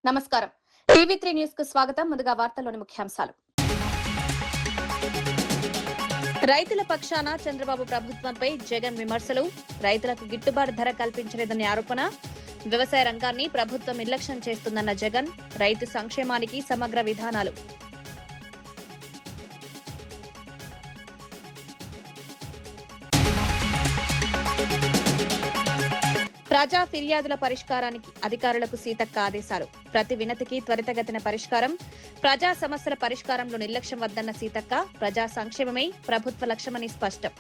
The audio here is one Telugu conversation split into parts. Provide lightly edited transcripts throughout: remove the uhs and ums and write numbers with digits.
నమస్కారం. టీవీ3 న్యూస్ కు స్వాగతం. ముందుగా వార్తల్లోని ముఖ్యాంశాలు. రైతుల పక్షాన చంద్రబాబు ప్రభుత్వంపై జగన్ విమర్శలు. రైతులకు గిట్టుబాటు ధర కల్పించలేదనే ఆరోపణ. వ్యవసాయ రంగాన్ని ప్రభుత్వం నిర్లక్ష్యం చేస్తుందన్న జగన్. రైతు సంక్షేమానికి సమగ్ర విధానాలు. ప్రజా ఫిర్యాదుల పరిష్కారానికి అధికారులకు సీతక్క ఆదేశాలు. ప్రతి వినతికి త్వరితగతిన పరిష్కారం. ప్రజా సమస్యల పరిష్కారంలో నిర్లక్ష్యం వద్దన్న సీతక్క. ప్రజా సంక్షేమమే ప్రభుత్వ లక్ష్యమని స్పష్టం.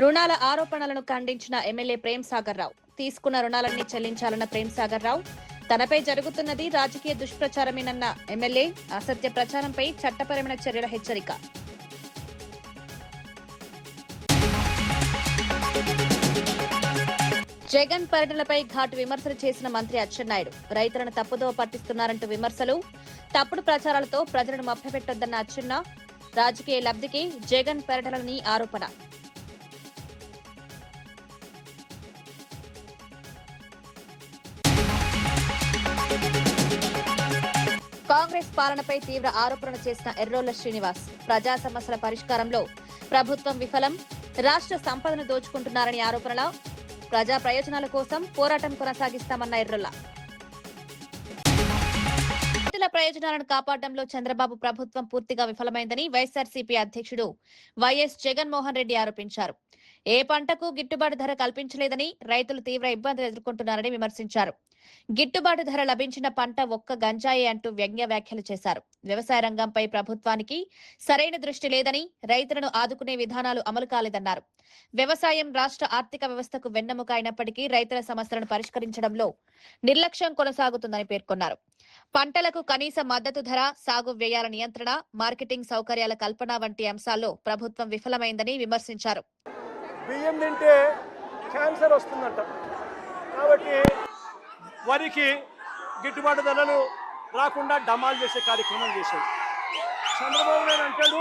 రుణాల ఆరోపణలను ఖండించిన ఎమ్మెల్యే ప్రేమ్ సాగర్ రావు. తీసుకున్న రుణాలన్నీ చెల్లించాలన్న ప్రేమ్ సాగర్ రావు. తనపై జరుగుతున్నది రాజకీయ దుష్ప్రచారమేనన్న ఎమ్మెల్యే. అసత్య ప్రచారంపై చట్టపరమైన చర్యల హెచ్చరిక. జగన్ పర్యటనలపై ఘాటు విమర్శలు చేసిన మంత్రి అచ్చెన్నాయుడు. రైతులను తప్పుదోవ పట్టిస్తున్నారంటూ విమర్శలు. తప్పుడు ప్రచారాలతో ప్రజలను మభ్యపెట్టొద్దన్న అచ్చెన్నా. రాజకీయ లబ్ధికి జగన్ పర్యటనలని ఆరోపణ. కాంగ్రెస్ పాలనపై తీవ్ర ఆరోపణలు చేసిన ఎర్రోళ్ల శ్రీనివాస్. ప్రజా సమస్యల పరిష్కారంలో ప్రభుత్వం విఫలం. రాష్ట్ర సంపదను దోచుకుంటున్నారని ఆరోపణల. ప్రజా ప్రయోజనాల కోసం పోరాటం కొనసాగిస్తామన్న ఎర్రోళ్ల. రైతుల ప్రయోజనాలను కాపాడడంలో చంద్రబాబు ప్రభుత్వం పూర్తిగా విఫలమైందని వైఎస్ఆర్సీపీ అధ్యక్షుడు వైఎస్ జగన్మోహన్ రెడ్డి ఆరోపించారు. ఏ పంటకు గిట్టుబాటు ధర కల్పించలేదని, రైతులు తీవ్ర ఇబ్బందులు ఎదుర్కొంటున్నారని విమర్శించారు. గిట్టుబాటు ధర లభించిన పంట ఒక్క గంజాయే అంటూ వ్యంగ్య వ్యాఖ్యలు చేశారు. వ్యవసాయ రంగంపై ప్రభుత్వానికి సరైన దృష్టి లేదని, రైతులను ఆదుకునే విధానాలు అమలు కాలేదన్నారు. వ్యవసాయం రాష్ట్ర ఆర్థిక వ్యవస్థకు వెన్నెముక అయినప్పటికీ రైతుల సమస్యలను పరిష్కరించడంలో నిర్లక్ష్యం కొనసాగుతుందని పేర్కొన్నారు. పంటలకు కనీస మద్దతు ధర, సాగు వ్యయాల నియంత్రణ, మార్కెటింగ్ సౌకర్యాల కల్పన వంటి అంశాల్లో ప్రభుత్వం విఫలమైందని విమర్శించారు. బియ్యం తింటే క్యాన్సర్ వస్తుందంట, కాబట్టి వరికి గిట్టుబాటు ధరలు రాకుండా డమాల్ చేసే కార్యక్రమం చేశాడు. చంద్రబాబు నాయుడు అంటాడు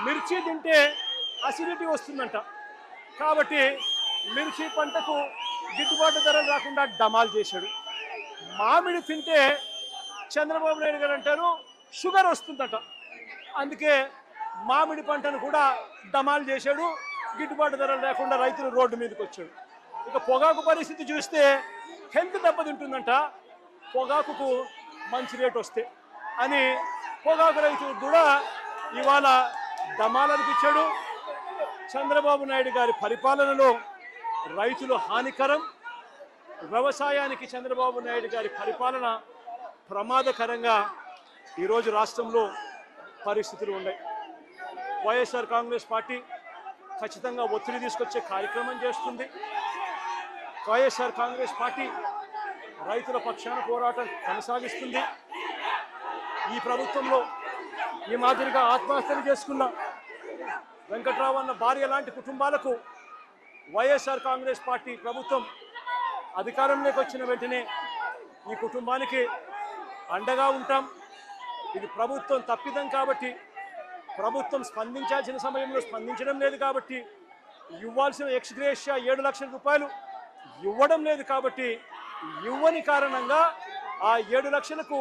మిర్చి తింటే అసిడిటీ వస్తుందంట, కాబట్టి మిర్చి పంటకు గిట్టుబాటు ధరలు రాకుండా డమాల్ చేశాడు. మామిడి తింటే చంద్రబాబు నాయుడు గారు అంటారు షుగర్ వస్తుందట, అందుకే మామిడి పంటను కూడా డమాల్ చేశాడు. గిట్టుబాటు ధరలు లేకుండా రైతులు రోడ్డు మీదకి వచ్చాడు. ఇక పొగాకు పరిస్థితి చూస్తే హెల్త్ దెబ్బతింటుందంట, పొగాకుకు మంచి రేటు వస్తే అని పొగాకు రైతులు కూడా ఇవాళ డమాలనిపించాడు. చంద్రబాబు నాయుడు గారి పరిపాలనలో రైతులు హానికరం, వ్యవసాయానికి చంద్రబాబు నాయుడు గారి పరిపాలన ప్రమాదకరంగా ఈరోజు రాష్ట్రంలో పరిస్థితులు ఉన్నాయి. వైఎస్ఆర్ కాంగ్రెస్ పార్టీ ఖచ్చితంగా ఒత్తిడి తీసుకొచ్చే కార్యక్రమం చేస్తుంది. వైఎస్ఆర్ కాంగ్రెస్ పార్టీ రైతుల పక్షాన పోరాటం కొనసాగిస్తుంది. ఈ ప్రభుత్వంలో ఈ మాదిరిగా ఆత్మహత్యలు చేసుకున్న వెంకట్రావు అన్న భార్య లాంటి కుటుంబాలకు వైఎస్ఆర్ కాంగ్రెస్ పార్టీ ప్రభుత్వం అధికారంలోకి వచ్చిన వెంటనే ఈ కుటుంబానికి అండగా ఉంటాం. ఇది ప్రభుత్వం తప్పిదం కాబట్టి, ప్రభుత్వం స్పందించాల్సిన సమయంలో స్పందించడం లేదు కాబట్టి, ఇవ్వాల్సిన ఎక్స్గ్రేషియా 7 లక్షల రూపాయలు ఇవ్వడం లేదు కాబట్టి, ఇవ్వని కారణంగా ఆ 7 లక్షలకు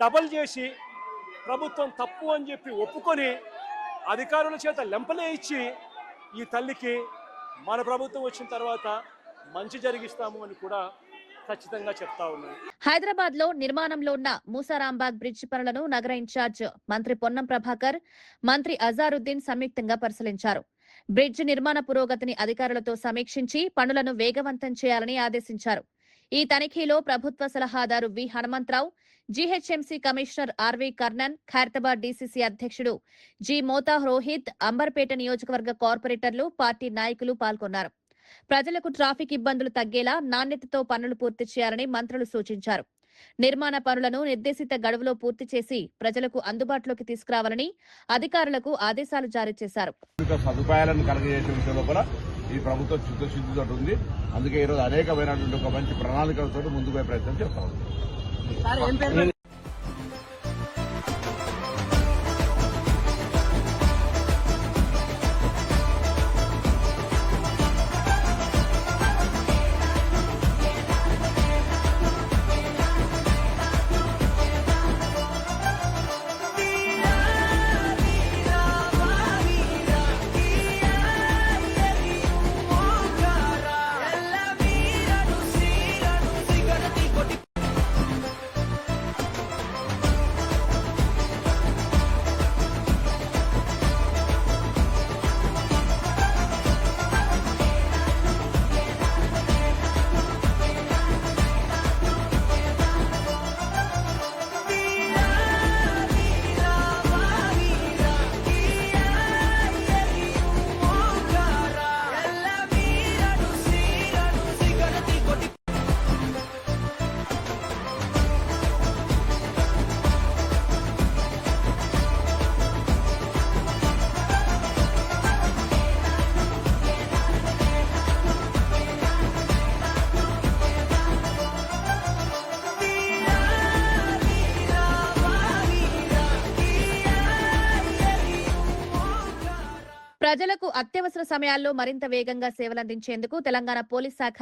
డబల్ చేసి ప్రభుత్వం తప్పు అని చెప్పి ఒప్పుకొని అధికారుల చేత లెంపలే ఇచ్చి ఈ తల్లికి మన ప్రభుత్వం వచ్చిన తర్వాత మంచి జరిగిస్తాము అని కూడా ఖచ్చితంగా చెప్తా ఉన్నారు. హైదరాబాద్ లో నిర్మాణంలో ఉన్న మూసారాంబాగ్ బ్రిడ్జ్ పనులను నగర ఇన్ఛార్జ్ మంత్రి పొన్నం ప్రభాకర్, మంత్రి అజారుద్దీన్ సంయుక్తంగా పరిశీలించారు. బ్రిడ్జ్ నిర్మాణ పురోగతిని అధికారులతో సమీక్షించి పనులను వేగవంతం చేయాలని ఆదేశించారు. ఈ తనిఖీలో ప్రభుత్వ సలహాదారు V Hanumantharao, GHMC commissioner RV Karnan, Khairatabad DCC అధ్యక్షుడు జి మోతా రోహిత్, అంబర్పేట నియోజకవర్గ కార్పొరేటర్లు, పార్టీ నాయకులు పాల్గొన్నారు. ప్రజలకు ట్రాఫిక్ ఇబ్బందులు తగ్గేలా నాణ్యతతో పనులు పూర్తి చేయాలని మంత్రులు సూచించారు. నిర్మాణ పనులను నిర్దేశిత గడువులో పూర్తి చేసి ప్రజలకు అందుబాటులోకి తీసుకురావాలని అధికారులకు ఆదేశాలు జారీ చేశారు. సదుపాయాలను కలగజేసే విషయంలో కూడా ఈ ప్రభుత్వం చిత్తశుద్ధితో ఉంది. అందుకే ఈరోజు అనేకమైనటువంటి ఒక మంచి ప్రణాళికలతో ముందుకు పోయే ప్రయత్నం చేస్తా ఉంది. ప్రజలకు అత్యవసర సమయాల్లో మరింత వేగంగా సేవలందించేందుకు తెలంగాణ పోలీస్ శాఖ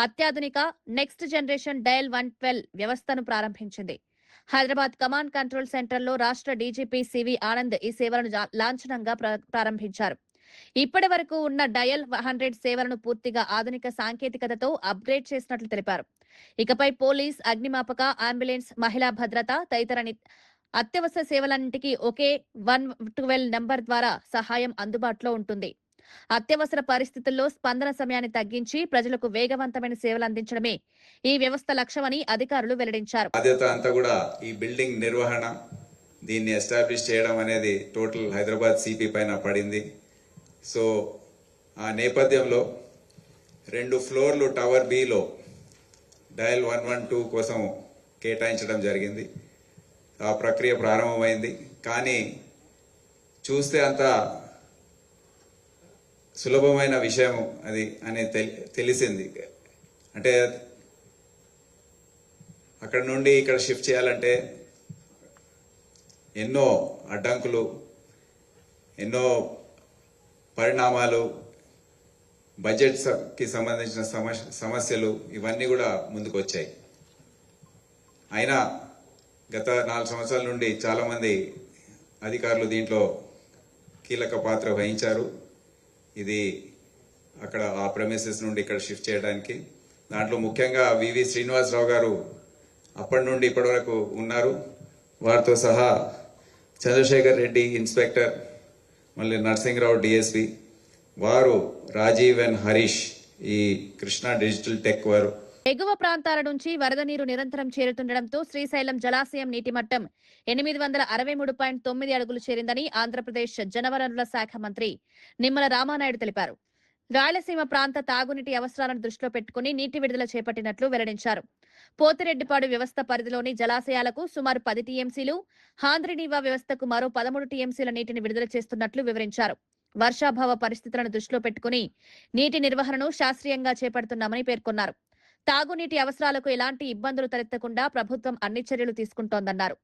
అత్యాధునిక నెక్స్ట్ జనరేషన్ డయల్ 112 వ్యవస్థను ప్రారంభించింది. హైదరాబాద్ కమాండ్ కంట్రోల్ సెంటర్లో రాష్ట్ర డీజీపీ సివి ఆనంద్ ఈ సేవలను లాంఛనంగా ప్రారంభించారు. ఇప్పటి వరకు ఉన్న డయల్ 100 సేవలను పూర్తిగా ఆధునిక సాంకేతికతతో అప్గ్రేడ్ చేసినట్లు తెలిపారు. ఇకపై పోలీస్, అగ్నిమాపక, అంబులెన్స్, మహిళా భద్రత తదితర అత్యవసర సేవలన్నింటికీ ఒకే 112 నంబర్ ద్వారా సహాయం అందుబాటులో ఉంటుంది. అత్యవసర పరిస్థితుల్లో స్పందన సమయాన్ని తగ్గించి ప్రజలకు వేగవంతమైన సేవలు అందించడమే ఈ వ్యవస్థ లక్ష్యమని అధికారులు వెల్లడించారు. బాధ్యత అంతా కూడా ఈ బిల్డింగ్ నిర్వహణ, దీన్ని ఎస్టాబ్లిష్ చేయడం అనేది టోటల్ హైదరాబాద్ సిపి పైన పడింది. సో ఆ నేపథ్యంలో 2 ఫ్లోర్లు టవర్ బిలో డయల్ 112 కోసం కేటాయించడం జరిగింది. ఆ ప్రక్రియ ప్రారంభమైంది. కానీ చూస్తే అంత సులభమైన విషయం అది అని తెలిసింది. అంటే అక్కడ నుండి ఇక్కడ షిఫ్ట్ చేయాలంటే ఎన్నో అడ్డంకులు, ఎన్నో పరిణామాలు, బడ్జెట్కి సంబంధించిన సమస్యలు ఇవన్నీ కూడా ముందుకు వచ్చాయి. అయినా గత 4 సంవత్సరాల నుండి చాలామంది అధికారులు దీంట్లో కీలక పాత్ర వహించారు. ఇది అక్కడ ఆ ప్రెమిసెస్ నుండి ఇక్కడ షిఫ్ట్ చేయడానికి. దాంట్లో ముఖ్యంగా వివి శ్రీనివాసరావు గారు అప్పటి నుండి ఇప్పటి వరకు ఉన్నారు. వారితో సహా చంద్రశేఖర్ రెడ్డి ఇన్స్పెక్టర్, మళ్ళీ నరసింహరావు డిఎస్పి, వారు రాజీవ్ అండ్ హరీష్ ఈ కృష్ణా డిజిటల్ టెక్ వారు. ఎగువ ప్రాంతాల నుంచి వరద నీరు నిరంతరం చేరుతుండటంతో శ్రీశైలం జలాశయం నీటి మట్టం 863.9 అడుగులు చేరిందని ఆంధ్రప్రదేశ్ జలవనరుల శాఖ మంత్రి నిమ్మల రామానాయుడు తెలిపారు. రాయలసీమ ప్రాంత తాగునీటి అవసరాలను దృష్టిలో పెట్టుకుని నీటి విడుదల చేపట్టినట్లు వెల్లడించారు. పోతిరెడ్డిపాడు వ్యవస్థ పరిధిలోని జలాశయాలకు సుమారు 10 టీఎంసీలు, హాంద్రినీవా వ్యవస్థకు మరో 13 టీఎంసీల నీటిని విడుదల చేస్తున్నట్లు వివరించారు. వర్షాభావ పరిస్థితులను దృష్టిలో పెట్టుకుని నీటి నిర్వహణను శాస్త్రీయంగా చేపడుతున్నామని పేర్కొన్నారు. తాగునీటి అవసరాలకు ఎలాంటి ఇబ్బందులు తలెత్తకుండా ప్రభుత్వం అన్ని చర్యలు తీసుకుంటోందన్నారు.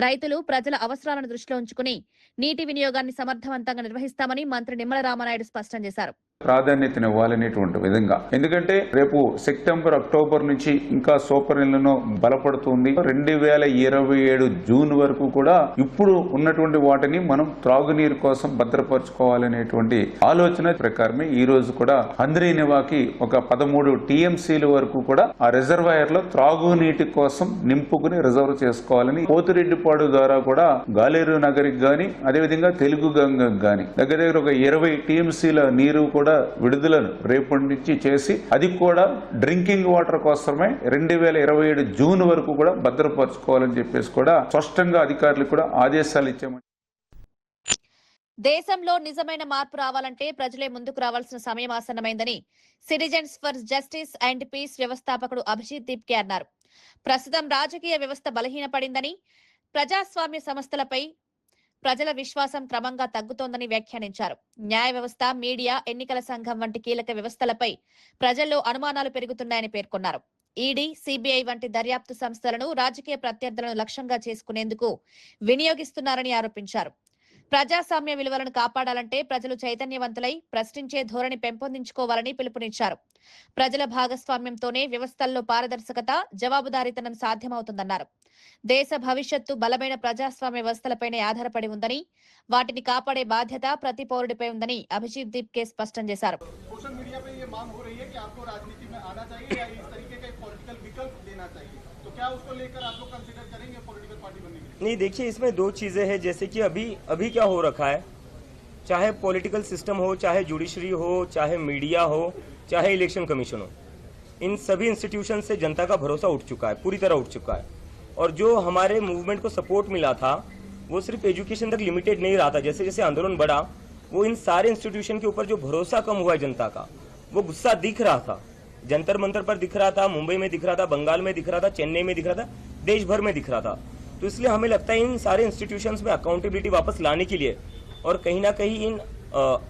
రైతులు, ప్రజల అవసరాలను దృష్టిలో ఉంచుకుని నీటి వినియోగాన్ని సమర్థవంతంగా నిర్వహిస్తామని మంత్రి నిమ్మల రామానాయుడు స్పష్టం చేశారు. ప్రాధాన్యతనివ్వాలనేటువంటి విధంగా, ఎందుకంటే రేపు సెప్టెంబర్, అక్టోబర్ నుంచి ఇంకా సూపర్ ఎల్నినో బలపడుతుంది. 2027 జూన్ వరకు కూడా ఇప్పుడు ఉన్నటువంటి వాటిని మనం త్రాగునీరు కోసం భద్రపరచుకోవాలనేటువంటి ఆలోచన ప్రకారమే ఈ రోజు కూడా హంద్రీనివాకి ఒక 13 టీఎంసీల వరకు కూడా ఆ రిజర్వాయర్ లో త్రాగునీటి కోసం నింపుకుని రిజర్వ్ చేసుకోవాలని, పోతిరెడ్డిపాడు ద్వారా కూడా గాలేరు నగరికి గాని అదేవిధంగా తెలుగు గంగకు గాని దగ్గర ఒక 20 టీఎంసీల నీరు కూడా విడుదలను రేపటి నుంచి చేసి అది కూడా డ్రింకింగ్ వాటర్ కోసమే 2027 జూన్ వరకు కూడా భద్రపరచుకోవాలని చెప్పేసి కూడా స్పష్టంగా అధికారులకు కూడా ఆదేశాలు ఇచ్చామని. దేశంలో నిజమైన మార్పు రావాలంటే ప్రజలే ముందుకు రావాల్సిన సమయం ఆసన్నమైందని citizens for justice and peace వ్యవస్థాపకుడు అభిజిత్ దీప్కే అన్నారు. ప్రస్తుతం రాజకీయ వ్యవస్థ బలహీనపడిందని, ప్రజాస్వామ్య సంస్థలపై ప్రజల విశ్వాసం క్రమంగా తగ్గుతోందని వ్యాఖ్యానించారు. న్యాయ వ్యవస్థ, మీడియా, ఎన్నికల సంఘం వంటి కీలక వ్యవస్థలపై ప్రజల్లో అనుమానాలు పెరుగుతున్నాయని పేర్కొన్నారు. ఈడీ, సిబిఐ వంటి దర్యాప్తు సంస్థలను రాజకీయ ప్రత్యర్థులను లక్ష్యంగా చేసుకునేందుకు వినియోగిస్తున్నారని ఆరోపించారు. ప్రజాస్వామ్య విలువలను కాపాడాలంటే ప్రజలు చైతన్యవంతులై ప్రశ్నించే ధోరణి పెంపొందించుకోవాలని పిలుపునిచ్చారు. ప్రజల భాగస్వామ్యంతోనే వ్యవస్థల్లో పారదర్శకత, జవాబుదారీతనం సాధ్యమవుతుందన్నారు. దేశ భవిష్యత్తు బలమైన ప్రజాస్వామ్య వ్యవస్థలపైనే ఆధారపడి ఉందని, వాటిని కాపాడే బాధ్యత ప్రతి పౌరుడిపై ఉందని అభిజిత్ దీప్కే స్పష్టం చేశారు. नहीं, देखिए इसमें 2 चीजें हैं. जैसे कि अभी क्या हो रखा है, चाहे पॉलिटिकल सिस्टम हो, चाहे जुडिशरी हो, चाहे मीडिया हो, चाहे इलेक्शन कमीशन हो, इन सभी इंस्टीट्यूशन से जनता का भरोसा उठ चुका है, पूरी तरह उठ चुका है. और जो हमारे मूवमेंट को सपोर्ट मिला था वो सिर्फ एजुकेशन तक लिमिटेड नहीं रहा था. जैसे जैसे आंदोलन बढ़ा, वो इन सारे इंस्टीट्यूशन के ऊपर जो भरोसा कम हुआ है जनता का, वो गुस्सा दिख रहा था. जंतर मंतर पर दिख रहा था, मुंबई में दिख रहा था, बंगाल में दिख रहा था, चेन्नई में दिख रहा था, देश भर में दिख रहा था. तो इसलिए हमें लगता है इन सारे इंस्टीट्यूशंस में अकाउंटेबिलिटी वापस लाने के लिए और कहीं ना कहीं इन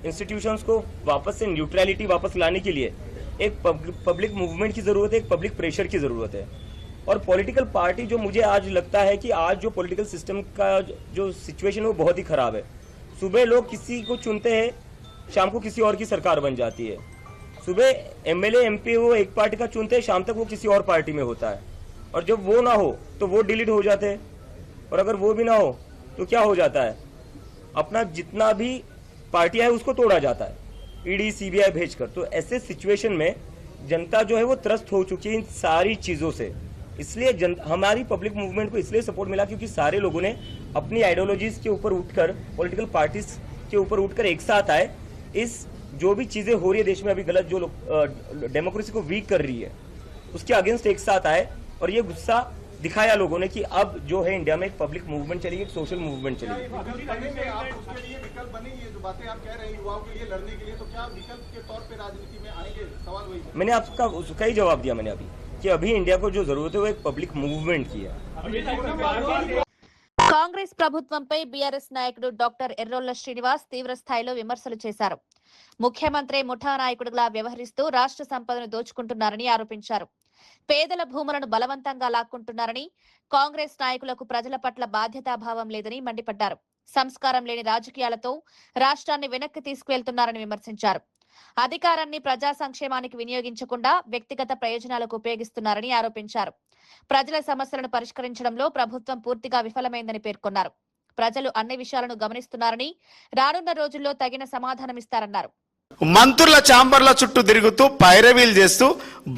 इंस्टीट्यूशंस को वापस से न्यूट्रलिटी वापस लाने के लिए एक पब्लिक मूवमेंट की जरूरत है, एक पब्लिक प्रेशर की जरूरत है. और पॉलिटिकल पार्टी जो मुझे आज लगता है कि आज जो पॉलिटिकल सिस्टम का जो सिचुएशन है वो बहुत ही खराब है. सुबह लोग किसी को चुनते हैं, शाम को किसी और की सरकार बन जाती है। सुबह एमएलए एमपी वो एक पार्टी का चुनते हैं, शाम तक वो किसी और पार्टी में होता है, और जब वो ना हो तो वो डिलीट हो जाते हैं, और अगर वो भी ना हो तो क्या हो जाता है, अपना जितना भी पार्टियां है उसको तोड़ा जाता है ईडी सीबीआई भेजकर। तो ऐसे सिचुएशन में जनता जो है वो त्रस्त हो चुकी है इन सारी चीजों से। इसलिए हमारी पब्लिक मूवमेंट को इसलिए सपोर्ट मिला क्योंकि सारे लोगों ने अपनी आइडियोलॉजीज के ऊपर उठकर, पॉलिटिकल पार्टीज के ऊपर उठकर एक साथ आए। इस जो भी चीजें हो रही है देश में अभी गलत, जो डेमोक्रेसी को वीक कर रही है, उसके अगेंस्ट एक साथ आए और ये गुस्सा दिखाया लोगों ने कि अब जो है इंडिया में एक पब्लिक मूवमेंट चलेगी, एक सोशल मूवमेंट चलेगी। उसके लिए विकल्प बनेगी, जो बातें आप कह रहे हैं युवाओं के लिए लड़ने के लिए, तो क्या विकल्प के तौर पे राजनीति में आएंगे? सवाल वही है। मैंने आपका उसका ही जवाब दिया मैंने अभी कि अभी इंडिया को जो जरूरत है वो एक पब्लिक मूवमेंट की है। కాంగ్రెస్ ప్రభుత్వంపై బీఆర్ఎస్ నాయకుడు డాక్టర్ ఎర్రోళ్ల శ్రీనివాస్ తీవ్ర స్థాయిలో విమర్శలు చేశారు. ముఖ్యమంత్రి ముఠా నాయకుడిలా వ్యవహరిస్తూ రాష్ట్ర సంపదను దోచుకుంటున్నారని ఆరోపించారు. పేదల భూములను బలవంతంగా లాక్కుంటున్నారని, కాంగ్రెస్ నాయకులకు ప్రజల పట్ల బాధ్యతాభావం లేదని మండిపడ్డారు. సంస్కారం లేని రాజకీయాలతో రాష్ట్రాన్ని వెనక్కి తీసుకువెళ్తున్నారని విమర్శించారు. అధికారాన్ని ప్రజా సంక్షేమానికి వినియోగించకుండా వ్యక్తిగత ప్రయోజనాలకు ఉపయోగిస్తున్నారని ఆరోపించారు. ప్రజల సమస్యలను పరిష్కరించడంలో ప్రభుత్వం పూర్తిగా విఫలమైందని పేర్కొన్నారు. ప్రజలు అన్ని విషయాలను గమనిస్తున్నారని, రానున్న రోజుల్లో తగిన సమాధానమిస్తారన్నారు. మంత్రుల ఛాంబర్ల చుట్టూ తిరుగుతూ పైరవీలు చేస్తూ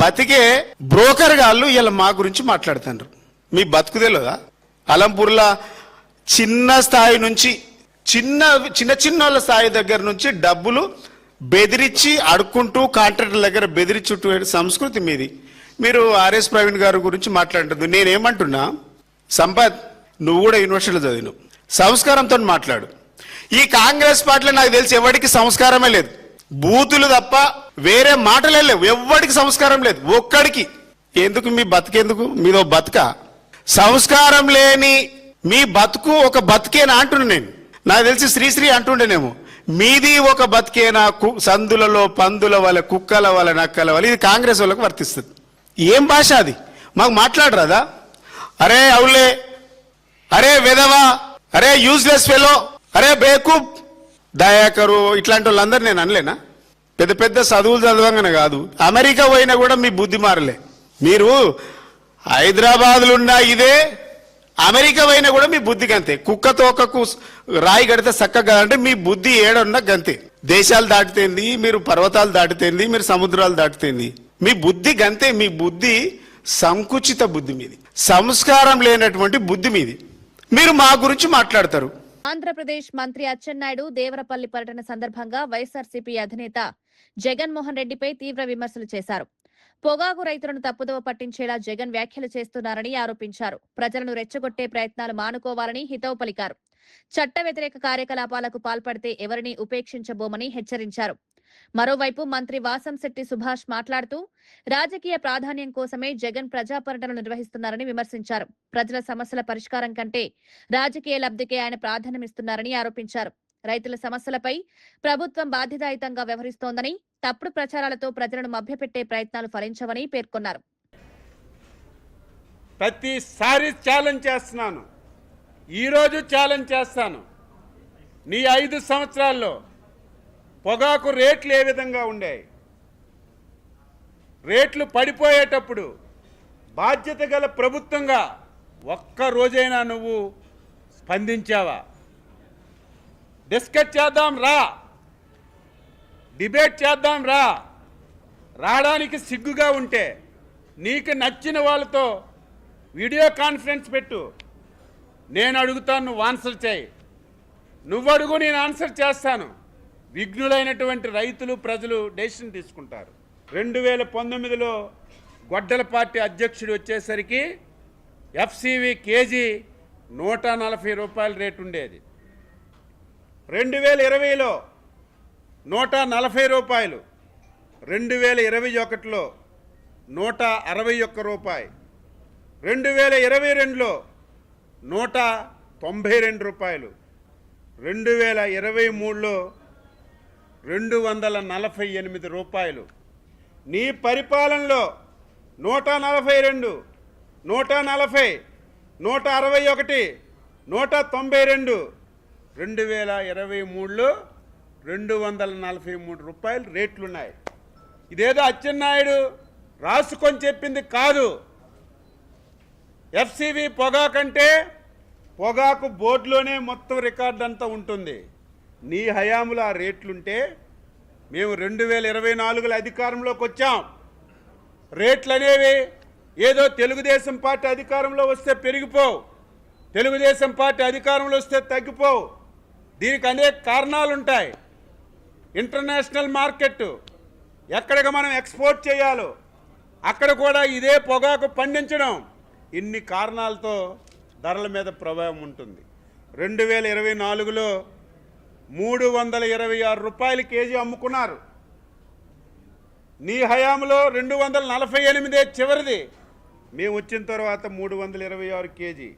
బతికే బ్రోకర్ గాళ్ళు ఇలా మా గురించి మాట్లాడుతున్నారు. మీ బతుకు తెలియదా? అలంపూర్లో చిన్న స్థాయి నుంచి చిన్న స్థాయి దగ్గర నుంచి డబ్బులు బెదిరించి అడుక్కుంటూ కాంట్రాక్టర్ల దగ్గర బెదిరించుట్టు సంస్కృతి మీది. మీరు ఆర్ఎస్ ప్రవీణ్ గారి గురించి మాట్లాడుతుంది. నేనేమంటున్నా, సంపత్ నువ్వు కూడా యూనివర్సిటీలో చదివినావు, సంస్కారంతో మాట్లాడు. ఈ కాంగ్రెస్ పార్టీలో నాకు తెలిసి ఎవరికి సంస్కారమే లేదు, బూతులు తప్ప వేరే మాటలే లేవు, ఎవరికి సంస్కారం లేదు ఒక్కడికి. ఎందుకు మీ బతుకెందుకు? మీదో బతుక? సంస్కారం లేని మీ బతుకు ఒక బతికేనా అంటున్నా నేను. నాకు తెలిసి శ్రీశ్రీ అంటుండేనేమో, మీది ఒక బతికేనా సందులలో పందుల వల్ల, కుక్కల వల్ల, నక్కల వల్ల. ఇది కాంగ్రెస్ వాళ్ళకు వర్తిస్తుంది. ఏం భాష అది? మాకు మాట్లాడరాదా? అరే అవులే, అరే వెదవా, అరే యూజ్లెస్ ఫెలో, అరే బేకూబ్, దయాకరు, ఇట్లాంటి వాళ్ళందరూ నేను అనలేనా? పెద్ద పెద్ద చదువులు చదవంగానే కాదు, అమెరికా పోయినా కూడా మీ బుద్ధి మారలే. మీరు హైదరాబాద్లో ఉన్న ఇదే, అమెరికా పోయినా కూడా మీ బుద్ధి గంతే. కుక్క తోకకు రాయి కడితే చక్కగా అంటే మీ బుద్ధి ఏడన్నా గంతే. దేశాలు దాటితేంది, మీరు పర్వతాలు దాటితేంది, మీరు సముద్రాలు దాటితేంది, మీ బుద్ధి గంతే. మీ బుద్ధి సంకుచిత బుద్ధి మీది, సంస్కారం లేనటువంటి బుద్ధి మీది. మీరు మా గురించి మాట్లాడతారు. ఆంధ్రప్రదేశ్ మంత్రి అచ్చెన్నాయుడు దేవరపల్లి పర్యటన సందర్భంగా వైఎస్ఆర్సీపీ అధినేత జగన్మోహన్ రెడ్డిపై తీవ్ర విమర్శలు చేశారు. పొగాకు రైతులను తప్పుదోవ పట్టించేలా జగన్ వ్యాఖ్యలు చేస్తున్నారని ఆరోపించారు. ప్రజలను రెచ్చగొట్టే ప్రయత్నాలు మానుకోవాలని హితవు పలికారు. చట్ట వ్యతిరేక కార్యకలాపాలకు పాల్పడితే ఎవరినీ ఉపేక్షించబోమని హెచ్చరించారు. మరోవైపు మంత్రి వాసంశెట్టి సుభాష్ మాట్లాడుతూ రాజకీయ ప్రాధాన్యం కోసమే జగన్ ప్రజాపర్యటనలు నిర్వహిస్తున్నారని విమర్శించారు. ప్రజల సమస్యల పరిష్కారం కంటే రాజకీయ లబ్ధికే ఆయన ప్రాధాన్యమిస్తున్నారని ఆరోపించారు. రైతుల సమస్యలపై ప్రభుత్వం బాధ్యతాయుతంగా వ్యవహరిస్తోందని, తప్పుడు ప్రచారాలతో ప్రజలను మభ్యపెట్టే ప్రయత్నాలు ఫలించవని పేర్కొన్నారు. ప్రతిసారి ఛాలెంజ్ చేస్తున్నాను, ఈరోజు ఛాలెంజ్ చేస్తాను. నీ 5 సంవత్సరాల్లో పొగాకు రేట్లు ఏ విధంగా ఉండాయి? రేట్లు పడిపోయేటప్పుడు బాధ్యత గల ప్రభుత్వంగా ఒక్క రోజైనా నువ్వు స్పందించావా? డిస్కస్ చేద్దాం రా, డిబేట్ చేద్దాం రా. రావడానికి సిగ్గుగా ఉంటే నీకు నచ్చిన వాళ్ళతో వీడియో కాన్ఫరెన్స్ పెట్టు, నేను అడుగుతాను, నువ్వు ఆన్సర్ చేయి. నువ్వు అడుగు, నేను ఆన్సర్ చేస్తాను. విఘ్నులైనటువంటి రైతులు, ప్రజలు డెసిషన్ తీసుకుంటారు. 2019లో గొడ్డల పార్టీ అధ్యక్షుడు వచ్చేసరికి ఎఫ్సివి కేజీ 140 రూపాయల రేటు ఉండేది. 2020లో 140 రూపాయలు, 2021లో 161 రూపాయి, 2022లో 192 రూపాయలు, 2023లో 248 రూపాయలు. నీ పరిపాలనలో 142, 140, 161, 192, 2023లో 243 రూపాయలు రేట్లున్నాయి. ఇదేదో అచ్చెన్నాయుడు రాసుకొని చెప్పింది కాదు. ఎఫ్సివి పొగాకంటే పొగాకు బోర్డులోనే మొత్తం రికార్డు అంతా ఉంటుంది. నీ హయాంలో ఆ రేట్లుంటే మేము 2024లో అధికారంలోకి వచ్చాం. రేట్లు అనేవి ఏదో తెలుగుదేశం పార్టీ అధికారంలో వస్తే పెరిగిపోవు, తెలుగుదేశం పార్టీ అధికారంలో వస్తే తగ్గిపోవు. దీనికి అనేక కారణాలు ఉంటాయి. ఇంటర్నేషనల్ మార్కెట్ ఎక్కడికి మనం ఎక్స్పోర్ట్ చేయాలో అక్కడ కూడా ఇదే పొగాకు పండించడం, ఇన్ని కారణాలతో ధరల మీద ప్రభావం ఉంటుంది. 2024లో 326 రూపాయలు కేజీ అమ్ముకున్నారు. నీ హయాంలో 248 చివరిది. మేము వచ్చిన తర్వాత 326 కేజీ.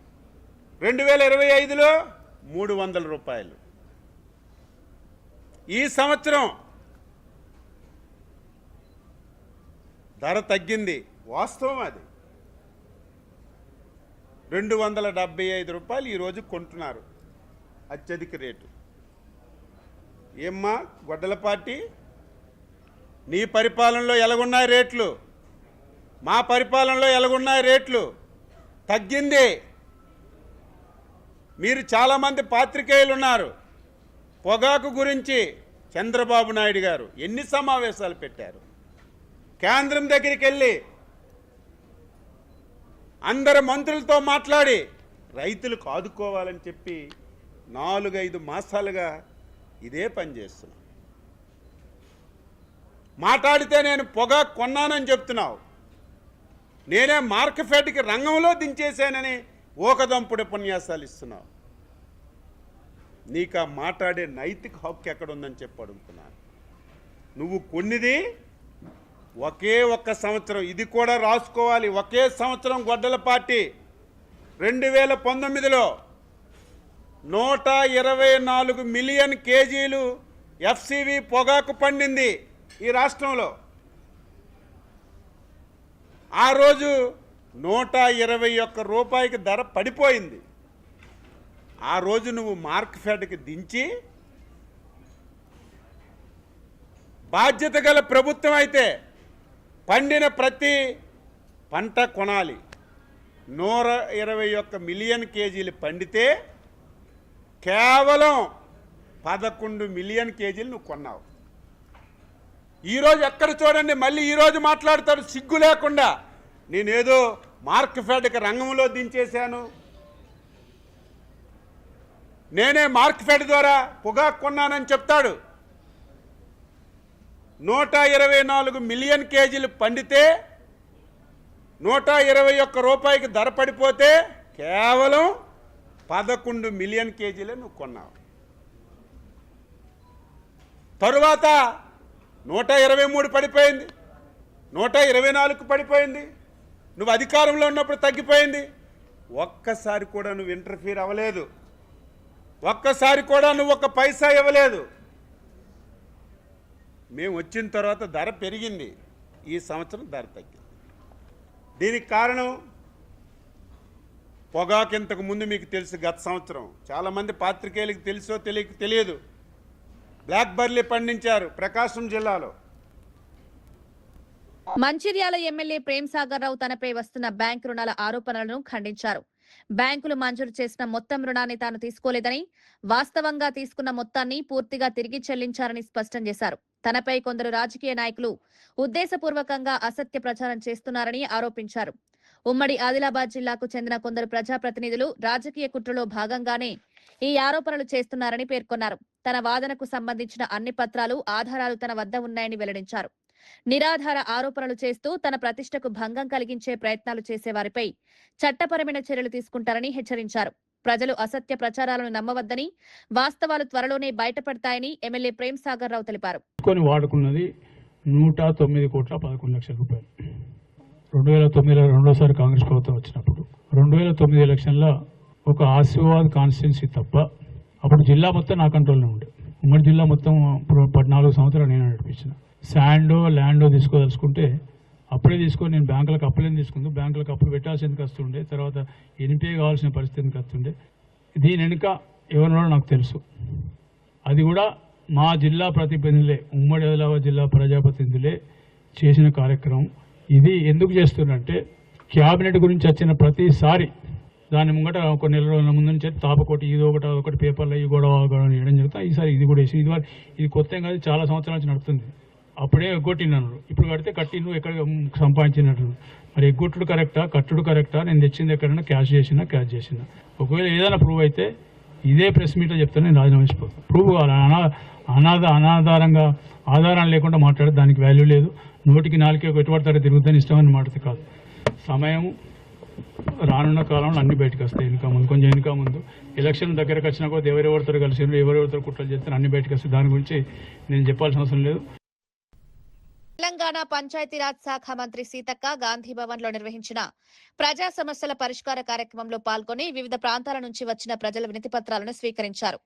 2025లో 300 రూపాయలు. ఈ సంవత్సరం ధర తగ్గింది, వాస్తవం అది. 275 రూపాయలు ఈరోజు కొంటున్నారు, అత్యధిక రేటు. ఏమ్మా గొడ్డల పార్టీ, నీ పరిపాలనలో ఎలాగున్నాయి రేట్లు, మా పరిపాలనలో ఎలాగున్నాయి రేట్లు? తగ్గింది. మీరు చాలామంది పాత్రికేయులు ఉన్నారు. పొగాకు గురించి చంద్రబాబు నాయుడు గారు ఎన్ని సమావేశాలు పెట్టారు. కేంద్రం దగ్గరికి వెళ్ళి అందరు మంత్రులతో మాట్లాడి రైతులకు ఆదుకోవాలని చెప్పి 4-5 మాసాలుగా ఇదే పని చేస్తున్నాం. మాట్లాడితే నేను పొగాకు కొన్నానని చెప్తున్నావు. నేనే మార్కెట్కి రంగంలో దించేశానని ఓకదంపుడు ఉపన్యాసాలు ఇస్తున్నావు. నీకు ఆ మాట్లాడే నైతిక హక్కు ఎక్కడుందని చెప్పి అడుగుతున్నాను. నువ్వు కొన్నిది ఒకే ఒక్క సంవత్సరం, ఇది కూడా రాసుకోవాలి. ఒకే సంవత్సరం గొడ్డల పార్టీ 2019లో 124 మిలియన్ కేజీలు ఎఫ్సివి పొగాకు పండింది ఈ రాష్ట్రంలో. ఆ రోజు 121 రూపాయికి ధర పడిపోయింది. ఆ రోజు నువ్వు మార్కెట్కి దించి, బాధ్యత గల ప్రభుత్వం అయితే పండిన ప్రతి పంట కొనాలి. 121 మిలియన్ కేజీలు పండితే కేవలం 11 మిలియన్ కేజీలు నువ్వు కొన్నావు. ఈరోజు ఎక్కడ చూడండి మళ్ళీ ఈరోజు మాట్లాడతాడు సిగ్గు లేకుండా, నేనేదో మార్కెట్కి రంగంలో దించేశాను, నేనే మార్కెట్ ద్వారా పొగాకు కొన్నానని చెప్తాడు. 124 మిలియన్ కేజీలు పండితే 121 రూపాయికి ధర పడిపోతే కేవలం 11 మిలియన్ కేజీలే నువ్వు కొన్నావు. తరువాత 123 పడిపోయింది, 124 పడిపోయింది. నువ్వు అధికారంలో ఉన్నప్పుడు తగ్గిపోయింది. ఒక్కసారి కూడా నువ్వు ఇంటర్ఫీర్ అవ్వలేదు, ఒక్కసారి కూడా నువ్వు ఒక పైసా ఇవ్వలేదు. మేము వచ్చిన తర్వాత ధర పెరిగింది, ఈ సంవత్సరం ధర తగ్గింది. దీనికి కారణం పొగాకు. ఇంతకు ముందు మీకు తెలుసు, గత సంవత్సరం చాలామంది పాత్రికేయులకు తెలుసో తెలియదు, బ్లాక్ బర్లీ పండించారు ప్రకాశం జిల్లాలో. మంచిర్యాల ఎమ్మెల్యే ప్రేమ్ సాగర్ రావు తనపై వస్తున్న బ్యాంకు రుణాల ఆరోపణలను ఖండించారు. బ్యాంకులు మంజూరు చేసిన మొత్తం రుణాన్ని తాను తీసుకోలేదని, వాస్తవంగా తీసుకున్న మొత్తాన్ని పూర్తిగా తిరిగి చెల్లించారని స్పష్టం చేశారు. తనపై కొందరు రాజకీయ నాయకులు ఉద్దేశపూర్వకంగా అసత్య ప్రచారం చేస్తున్నారని ఆరోపించారు. ఉమ్మడి ఆదిలాబాద్ జిల్లాకు చెందిన కొందరు ప్రజాప్రతినిధులు రాజకీయ కుట్రలో భాగంగానే ఈ ఆరోపణలు చేస్తున్నారని పేర్కొన్నారు. తన వాదనకు సంబంధించిన అన్ని పత్రాలు, ఆధారాలు తన వద్ద ఉన్నాయని వెల్లడించారు. నిరాధార ఆరోపణలు చేస్తూ తన ప్రతిష్టకు భంగం కలిగించే ప్రయత్నాలు చేసేవారిపై చట్టపరమైన చర్యలు తీసుకుంటారని హెచ్చరించారు. ప్రజలు అసత్య ప్రచారాలను నమ్మవద్దని, వాస్తవాలు త్వరలోనే బయటపడతాయని ఎమ్మెల్యే ప్రేమ్ సాగర్ రావు తెలిపారు. వాడుకున్నది 109 కోట్ల 11 లక్షల రూపాయలు. 2009లో రెండోసారి కాంగ్రెస్ ప్రభుత్వం వచ్చినప్పుడు 2009 ఎలక్షన్లో ఒక ఆసిఫాబాద్ కాన్స్టిట్యున్సీ తప్ప అప్పుడు జిల్లా మొత్తం నా కంట్రోల్లో ఉండే. ఉమ్మడి జిల్లా మొత్తం 14 సంవత్సరాలు నేను నడిపించిన. శాండో ల్యాండో తీసుకోదలుచుకుంటే అప్పుడే తీసుకొని నేను బ్యాంకులకు అప్పులేని తీసుకుంటూ బ్యాంకులకు అప్పులు పెట్టాల్సింది వస్తుండే, తర్వాత ఎన్పిఏ కావాల్సిన పరిస్థితికి వస్తుండే. దీని వెనుక ఎవరినో నాకు తెలుసు. అది కూడా మా జిల్లా ప్రతినిధులే, ఉమ్మడి ఆదిలాబాద్ జిల్లా ప్రజాప్రతినిధులే చేసిన కార్యక్రమం ఇది. ఎందుకు చేస్తున్నారంటే క్యాబినెట్ గురించి వచ్చిన ప్రతిసారి దాని ముంగట ఒక నెల రోజుల ముందు నుంచి తాపకోటి ఇది ఒకటి పేపర్లో ఈ గొడవ వేయడం జరుగుతుంది. ఈసారి ఇది కూడా వేసి ఇది కొత్త కాదు, చాలా సంవత్సరాల నుంచి నడుస్తుంది. అప్పుడే ఎగ్గొట్టినాను, ఇప్పుడు కడితే కట్టి నువ్వు ఎక్కడ సంపాదించినట్టు. మరి ఎగ్గొట్టుడు కరెక్టా, కట్టుడు కరెక్టా, నేను తెచ్చింది ఎక్కడైనా క్యాష్ చేసిన ఒకవేళ ఏదైనా ప్రూవ్ అయితే ఇదే ప్రెస్ మీట్లో చెప్తాను, నేను రాజీనామా చేసిపోతాను. ప్రూవ్ కావాలి. అనాధారంగా ఆధారం లేకుండా మాట్లాడే దానికి వాల్యూ లేదు. నోటికి నాలుగే ఎటుపడతారో తిరుగుతాను ఇష్టమని మాట్లాడితే కాదు. సమయం రానున్న కాలంలో అన్ని బయటకు వస్తాయి. కొంచెం వెనుక ముందు ఎలక్షన్ దగ్గరకు వచ్చినా కూడా ఎవరెవరితో కలిసి ఎవరెవరితో కుట్రలు చేస్తారు అన్ని బయటకు వస్తాయి. దాని గురించి నేను చెప్పాల్సిన అవసరం లేదు. తెలంగాణ పంచాయతీరాజ్ శాఖ మంత్రి సీతక్క గాంధీ భవన్ లో నిర్వహించిన ప్రజా సమస్యల పరిష్కార కార్యక్రమంలో పాల్గొని వివిధ ప్రాంతాల నుంచి వచ్చిన ప్రజల వినతి పత్రాలను స్వీకరించారు.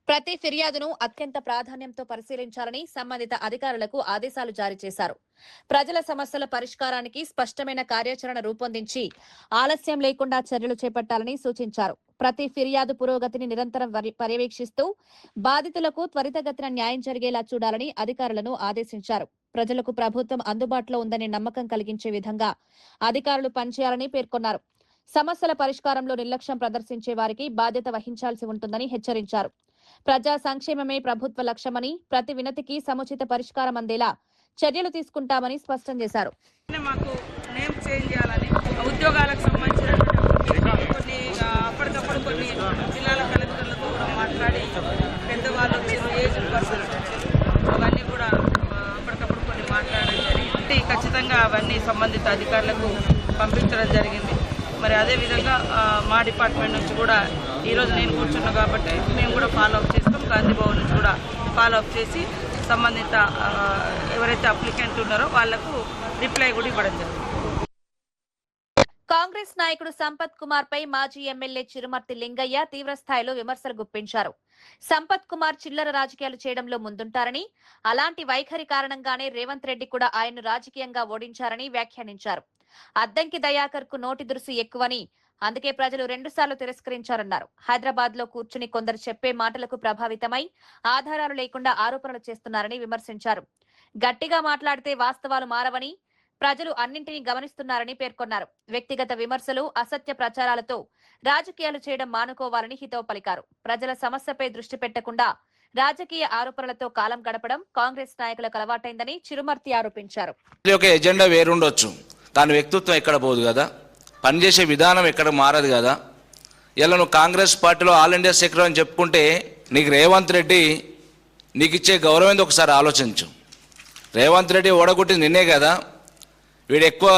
ప్రతి ఫిర్యాదును అత్యంత ప్రాధాన్యంతో పరిశీలించాలని సంబంధిత అధికారులకు ఆదేశాలు జారీ చేశారు. ప్రజల సమస్యల పరిష్కారానికి స్పష్టమైన కార్యాచరణ రూపొందించి ఆలస్యం లేకుండా చర్యలు చేపట్టాలని సూచించారు. ప్రతి ఫిర్యాదు పురోగతిని నిరంతరం పర్యవేక్షిస్తూ బాధితులకు త్వరితగతిన న్యాయం జరిగేలా చూడాలని అధికారులను ఆదేశించారు. ప్రజలకు ప్రభుత్వం అందుబాటులో ఉందనే నమ్మకం కలిగించే విధంగా అధికారులు పనిచేయాలని పేర్కొన్నారు. సమస్యల పరిష్కారంలో నిర్లక్ష్యం ప్రదర్శించే వారికి బాధ్యత వహించాల్సి ఉంటుందని హెచ్చరించారు. ప్రజా సంక్షేమమే ప్రభుత్వ లక్ష్యమని, ప్రతి వినతికి సముచిత పరిష్కారం అందేలా చర్యలు తీసుకుంటామని స్పష్టం చేశారు. మాకు నేమ్ చేంజ్ చేయాలని, ఉద్యోగాలకు సంబంధించినటువంటి కొన్ని అప్పటికప్పుడు కొన్ని జిల్లాల కలెక్టర్లతో కూడా మాట్లాడి పెద్దవాళ్ళు ఏజ్ పర్సన్స్ అవన్నీ కూడా అప్పటికప్పుడు కొన్ని మాట్లాడడం జరిగింది. ఖచ్చితంగా అవన్నీ సంబంధిత అధికారులకు పంపించడం జరిగింది. మరి అదేవిధంగా మా డిపార్ట్మెంట్ నుంచి కూడా ఈరోజు నేను కూర్చున్నా కాబట్టి మేము కూడా ఫాలో అప్ చేస్తాం. గాంధీ భవన్ నుంచి కూడా ఫాలో అప్ చేసి సంబంధిత ఎవరైతే అప్లికెంట్ ఉన్నారో వాళ్లకు రిప్లై కూడా ఇవ్వడం జరిగింది. కాంగ్రెస్ నాయకుడు సంపత్ కుమార్ పై మాజీ ఎమ్మెల్యే చిరుమర్తి లింగయ్య తీవ్రస్థాయిలో విమర్శలు గుప్పించారు. సంపత్ కుమార్ చిల్లర రాజకీయాలు చేయడంలో ముందుంటారని, అలాంటి వైఖరి కారణంగానే రేవంత్ రెడ్డి కూడా ఆయన్ను రాజకీయంగా ఓడించారని వ్యాఖ్యానించారు. అద్దంకి దయాకర్ కు నోటి దురుసు ఎక్కువని, అందుకే ప్రజలు 2 సార్లు తిరస్కరించారన్నారు. హైదరాబాద్ లో కూర్చుని కొందరు చెప్పే మాటలకు ప్రభావితమై ఆధారాలు లేకుండా ఆరోపణలు చేస్తున్నారని విమర్శించారు. గట్టిగా మాట్లాడితే వాస్తవాలు మారవని, ప్రజలు అన్నింటినీ గమనిస్తున్నారని పేర్కొన్నారు. వ్యక్తిగత విమర్శలు, అసత్య ప్రచారాలతో రాజకీయాలు చేయడం మానుకోవాలని హితవు పలికారు. ప్రజల సమస్యపై దృష్టి పెట్టకుండా రాజకీయ ఆరోపణలతో కాలం గడపడం కాంగ్రెస్ నాయకులకు అలవాటైందని చిరుమర్తి ఆరోపించారు. ఎజెండా వేరుండొచ్చు, దాని వ్యక్తిత్వం ఎక్కడ పోదు కదా, పనిచేసే విధానం ఎక్కడ మారదు కదా. ఇలా నువ్వు కాంగ్రెస్ పార్టీలో ఆల్ ఇండియా సెక్రటరీ అని చెప్పుకుంటే నీకు రేవంత్ రెడ్డి నీకు ఇచ్చే గౌరవం ఏందో ఒకసారి ఆలోచించు. రేవంత్ రెడ్డి ఓడగొట్టి నిన్నే కదా, వీడు ఎక్కువ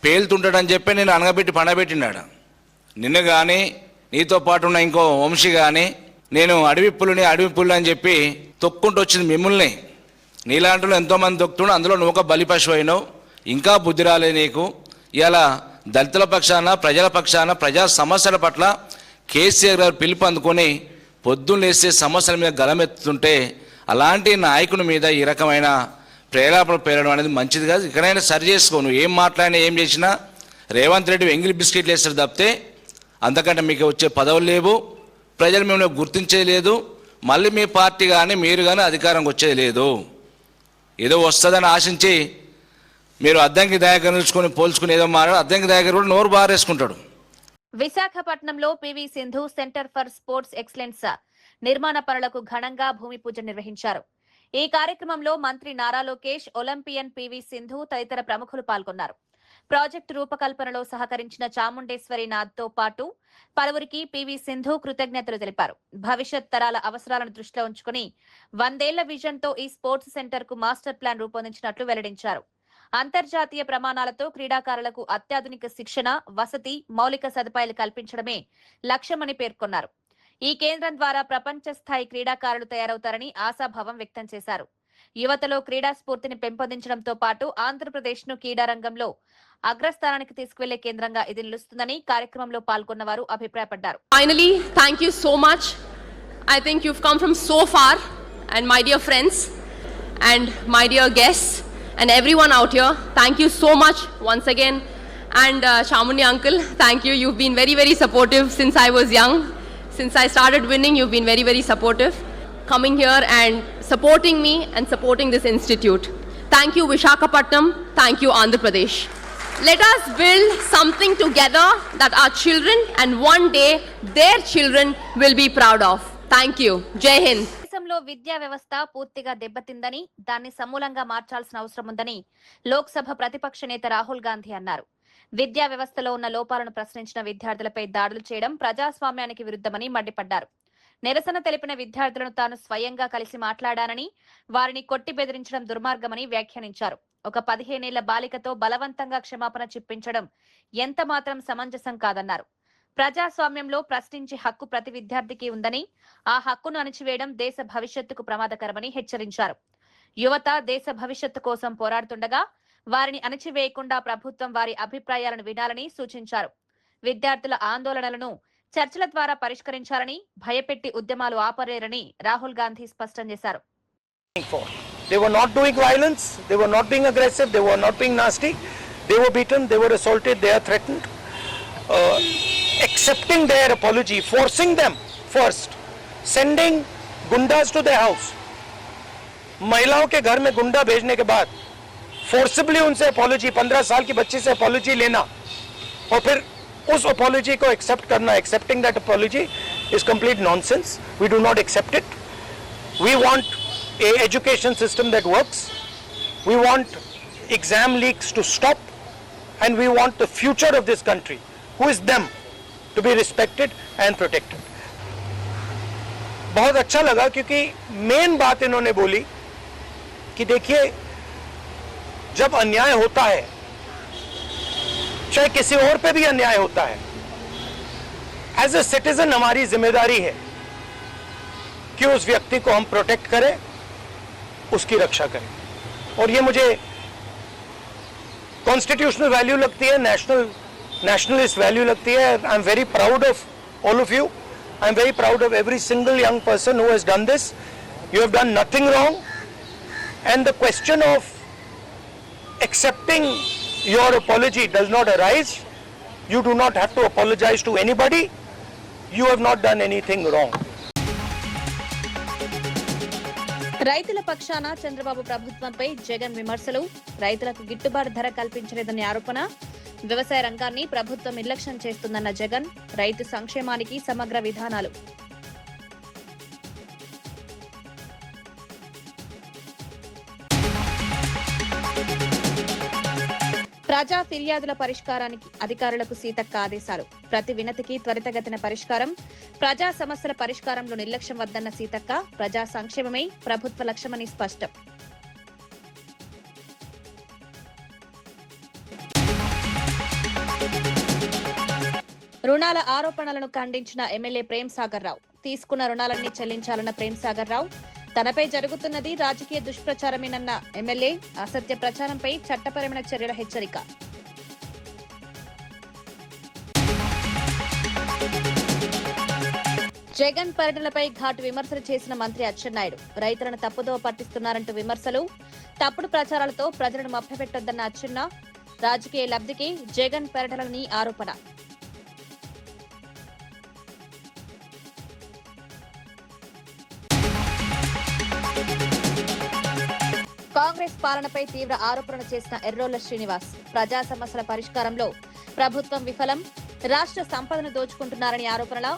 పేలుతుంటాడని చెప్పి నేను అనగబెట్టి పండబెట్టినాడు. నిన్ను కానీ నీతో పాటు ఉన్న ఇంకో వంశీ కానీ నేను అడవి పుల్లు అని చెప్పి తొక్కుంటూ వచ్చింది మిమ్మల్ని. నీలాంటిలో ఎంతోమంది తొక్కుతుండో అందులో నువ్వు ఒక బలిపశువు అయినావు. ఇంకా బుద్ధి రాలే నీకు. ఇలా దళితుల పక్షాన, ప్రజల పక్షాన, ప్రజా సమస్యల పట్ల కేసీఆర్ గారు పిలుపు అందుకొని పొద్దున్న లేస్తే సమస్యల మీద గలమెత్తుతుంటే అలాంటి నాయకుని మీద ఈ రకమైన ప్రేరేపణ పేరడం అనేది మంచిది కాదు. ఇక్కడైనా సరి చేసుకో. నువ్వు ఏం మాట్లాడినా ఏం చేసినా రేవంత్ రెడ్డి ఎంగిలి బిస్కెట్లు వేస్తారు తప్పితే అంతకంటే మీకు వచ్చే పదవులు లేవు. ప్రజలు మిమ్మల్ని గుర్తించేది లేదు. మళ్ళీ మీ పార్టీ కానీ మీరు కానీ అధికారంకి వచ్చేది లేదు. ఏదో వస్తుందని ఆశించి మీరు అద్దంకి దయాకర్ నిలుచుకొని పోల్చుకుని ఏదో మాట్లాడు. అద్దంకి దయాకర్ కూడా నోరు బారేసుకుంటాడు. విశాఖపట్నంలో PV Sindhu centre for sports excellence నిర్మాణ పనులకు ఘనంగా భూమి పూజ నిర్వహించారు. ఈ కార్యక్రమంలో మంత్రి నారా లోకేష్, ఒలింపియన్ పివి సింధు తదితర ప్రముఖులు పాల్గొన్నారు. ప్రాజెక్టు రూపకల్పనలో సహకరించిన చాముండేశ్వరి నాథ్తో పాటు పలువురికి పివి సింధు కృతజ్ఞతలు తెలిపారు. భవిష్యత్ తరాల అవసరాలను దృష్టిలో ఉంచుకుని 100 ఏళ్ల విజన్ తో ఈ స్పోర్ట్స్ సెంటర్ కు మాస్టర్ ప్లాన్ రూపొందించినట్లు వెల్లడించారు. అంతర్జాతీయ ప్రమాణాలతో క్రీడాకారులకు అత్యాధునిక శిక్షణ, వసతి, మౌలిక సదుపాయాలు కల్పించడమే లక్ష్యమని పేర్కొన్నారు. ఈ కేంద్రం ద్వారా ప్రపంచ స్థాయి క్రీడాకారులు తయారవుతారని ఆశాభావం వ్యక్తం చేశారు. యువతలో క్రీడా స్ఫూర్తిని పెంపొందించడంతో పాటు ఆంధ్రప్రదేశ్ ను క్రీడా రంగంలో అగ్రస్థానానికి తీసుకువెళ్లే కేంద్రంగా ఇది నిలుస్తుందని కార్యక్రమంలో పాల్గొన్న వారు అభిప్రాయపడ్డారు. Finally, thank you so much. I think you've come from so far, and my dear friends and my dear guests and everyone out here, thank you so much once again. And Chamundi uncle, thank you. You've been very, very supportive since I was young. Since I started winning, you've been very, very supportive. Coming here and supporting me and supporting this institute. Thank you, Vishakhapatnam. Thank you, Andhra Pradesh. Let us build something together that our children and one day their children will be proud of. Thank you. Jai Hind. దేశంలో విద్యా వ్యవస్థ పూర్తిగా దెబ్బతిందని, దాన్ని సమూలంగా మార్చాల్సిన అవసరం ఉందని లోక్సభ ప్రతిపక్ష నేత రాహుల్ గాంధీ అన్నారు. విద్యా వ్యవస్థలో ఉన్న లోపాలను ప్రశ్నించిన విద్యార్థులపై దాడులు చేయడం ప్రజాస్వామ్యానికి విరుద్ధమని మండిపడ్డారు. నిరసన తెలిపిన విద్యార్థులను తాను స్వయంగా కలిసి మాట్లాడానని, వారిని కొట్టి బెదిరించడం దుర్మార్గమని వ్యాఖ్యానించారు. ఒక 15 ఏళ్ల బాలికతో బలవంతంగా క్షమాపణ చెప్పించడం ఎంత మాత్రం సమంజసం కాదన్నారు. ప్రజాస్వామ్యంలో ప్రశ్నించే హక్కు ప్రతి విద్యార్థికి ఉందని, ఆ హక్కును అణిచివేయడం దేశ భవిష్యత్తుకు ప్రమాదకరమని హెచ్చరించారు. యువత దేశ భవిష్యత్తు కోసం పోరాడుతుండగా వారిని అణిచివేయకుండా ప్రభుత్వం వారి అభిప్రాయాలను వినాలని సూచించారు. విద్యార్థుల ఆందోళనలను చర్చల ద్వారా పరిష్కరించాలని, భయపెట్టి ఉద్యమాలు ఆపలేరని రాహుల్ గాంధీ స్పష్టం చేశారు. They were not doing violence, they were not being aggressive, they were not being nasty. They were beaten, they were assaulted, they are threatened. Accepting their apology, forcing them first, sending gundas to their house. महिलाओं के घर में गुंडा भेजने के बाद फोर्सिबली उनसे अपॉलॉजी, 15 साल की बच्ची से अपॉलॉजी लेना और फिर उस अपॉलॉजी को एक्सेप्ट करना, accepting that apology is complete nonsense. We do not accept it. We want a education system that works. We want exam leaks to stop, and we want the future of this country, who is them, to be respected and protected. बहुत अच्छा लगा क्योंकि मेन बात इन्होंने बोली कि देखिए, जब अन्याय होता है, चाहे किसी और पे भी अन्याय होता है, एज ए सिटीजन हमारी जिम्मेदारी है कि उस व्यक्ति को हम प्रोटेक्ट करें, उसकी रक्षा करें. और ये मुझे कॉन्स्टिट्यूशनल वैल्यू लगती है, नेशनलिस्ट वैल्यू लगती है. I am very proud of all of you. I am very proud of every single young person who has done this. You have done nothing wrong, and the question of accepting your apology does not arise. You do not have to apologize to anybody. You have not done anything wrong. రైతుల పక్షాన చంద్రబాబు ప్రభుత్వంపై జగన్ విమర్శలు. రైతులకు గిట్టుబాటు ధర కల్పించలేదనే ఆరోపణ. వ్యవసాయ రంగాన్ని ప్రభుత్వం నిర్లక్ష్యం చేస్తుందన్న జగన్. రైతు సంక్షేమానికి సమగ్ర విధానాలు. ప్రజా ఫిర్యాదుల పరిష్కారానికి అధికారులకు సీతక్క ఆదేశాలు. ప్రతి వినతికి త్వరితగతిన పరిష్కారం. ప్రజా సమస్యల పరిష్కారంలో నిర్లక్ష్యం వద్దన్న సీతక్క. ప్రజా సంక్షేమమే ప్రభుత్వ లక్ష్యమని స్పష్టం. రుణాల ఆరోపణలను ఖండించిన ఎమ్మెల్యే ప్రేమ్ సాగర్ రావు. తీసుకున్న రుణాలన్నీ చెల్లించాలన్న ప్రేమ్ సాగర్ రావు. తనపై జరుగుతున్నది రాజకీయ దుష్ప్రచారమేనన్న ఎమ్మెల్యే. అసత్య ప్రచారంపై చట్టపరమైన చర్యల హెచ్చరిక. జగన్ పర్యటనపై ఘాటు విమర్శలు చేసిన మంత్రి అచ్చెన్నాయుడు. రైతులను తప్పుదోవ పట్టిస్తున్నారంటూ విమర్శలు. తప్పుడు ప్రచారాలతో ప్రజలను మభ్యపెట్టొద్దన్న అచ్చెన్నా. రాజకీయ లబ్ధికి జగన్ పర్యటనని ఆరోపణ. కాంగ్రెస్ పాలనపై తీవ్ర ఆరోపణలు చేసిన ఎర్రోళ్ల శ్రీనివాస్. ప్రజా సమస్యల పరిష్కారంలో ప్రభుత్వం విఫలం. రాష్ట్ర సంపదను దోచుకుంటున్నారని ఆరోపణల.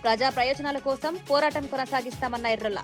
ప్రజా ప్రయోజనాల కోసం పోరాటం కొనసాగిస్తామన్న ఎర్రోళ్ల.